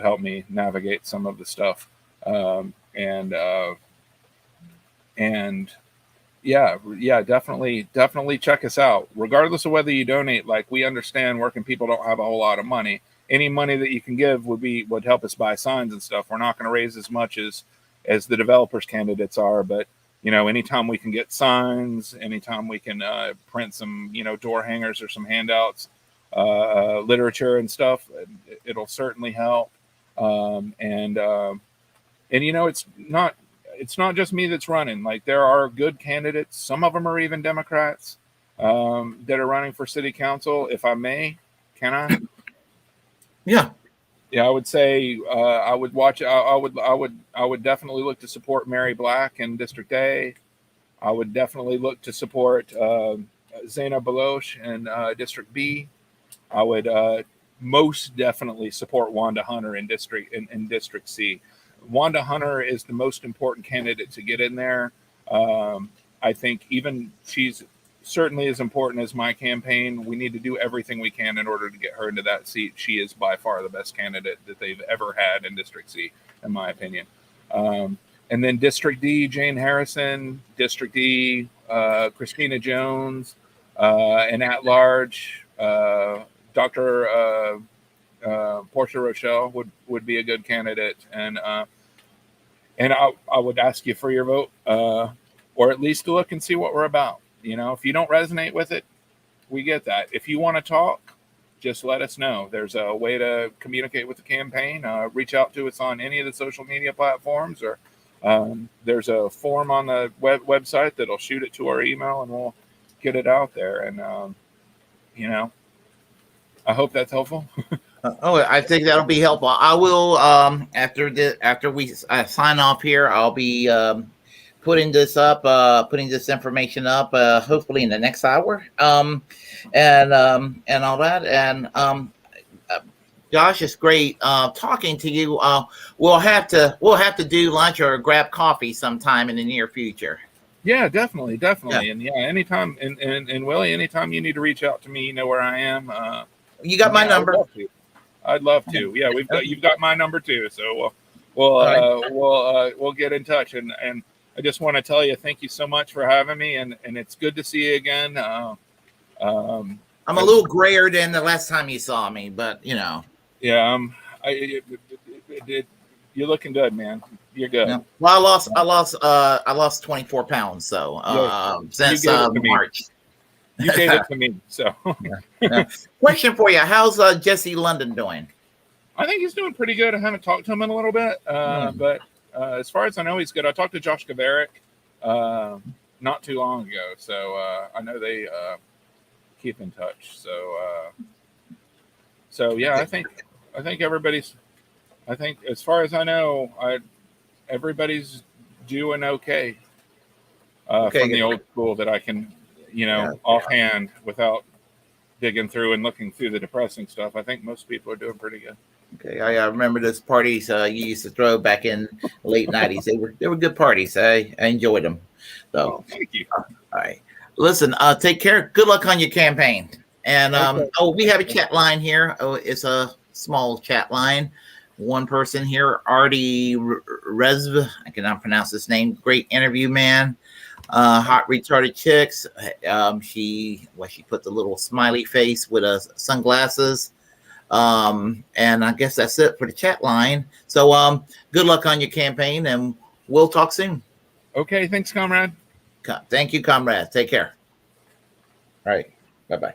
help me navigate some of the stuff. And yeah, definitely check us out. Regardless of whether you donate, like, we understand working people don't have a whole lot of money. Any money that you can give would help us buy signs and stuff. We're not going to raise as much as the developers candidates are, but anytime we can get signs, anytime we can print some door hangers or some handouts, literature and stuff, it'll certainly help. It's not just me that's running. Like, there are good candidates. Some of them are even Democrats that are running for city council. If I may, can I? Yeah. Yeah, I would say I would watch. I would definitely look to support Mary Black in District A. I would definitely look to support Zaina Baloch in District B. I would most definitely support Wanda Hunter in District C. Wanda Hunter is the most important candidate to get in there. I think even she's certainly as important as my campaign. We need to do everything we can in order to get her into that seat. She is by far the best candidate that they've ever had in District C, in my opinion. And then District D, Jane Harrison. District D, Christina Jones. And at large, Dr. Portia Rochelle would be a good candidate, and I would ask you for your vote, or at least to look and see what we're about. If you don't resonate with it, we get that. If you want to talk, just let us know. There's a way to communicate with the campaign. Reach out to us on any of the social media platforms, or there's a form on the website that'll shoot it to our email, and we'll get it out there. And I hope that's helpful. I think that'll be helpful. I will after we sign off here, I'll be putting this information up hopefully in the next hour. And all that. And Josh, it's great talking to you. We'll have to do lunch or grab coffee sometime in the near future. Yeah, definitely. Yeah. And anytime, and Willie, anytime you need to reach out to me, you know where I am. You got my number. I'd love to. Yeah, you've got my number too. So we'll get in touch. And I just want to tell you, thank you so much for having me, and it's good to see you again. I'm a little grayer than the last time you saw me, but Yeah, you're looking good, man. You're good. Yeah. Well, I lost 24 pounds. So since March. You gave it to me. So yeah. Question for you: how's Jesse London doing? I think he's doing pretty good. I haven't talked to him in a little bit, but as far as I know, he's good. I talked to Josh Gaverick not too long ago, so I know they keep in touch. So yeah, I think everybody's. I think, as far as I know, everybody's doing okay, from the old school that I can, offhand without digging through and looking through the depressing stuff. I think most people are doing pretty good. Okay, I remember those parties you used to throw back in the late '90s. They were good parties. I enjoyed them. So thank you. All right, listen. Take care. Good luck on your campaign. And we have a chat line here. Oh, it's a small chat line. One person here, Artie Resv. I cannot pronounce his name. Great interview, man. Hot retarded chicks. She put the little smiley face with sunglasses. And I guess that's it for the chat line. So good luck on your campaign, and we'll talk soon. Okay, thanks, comrade. Thank you, comrades. Take care. All right. Bye-bye.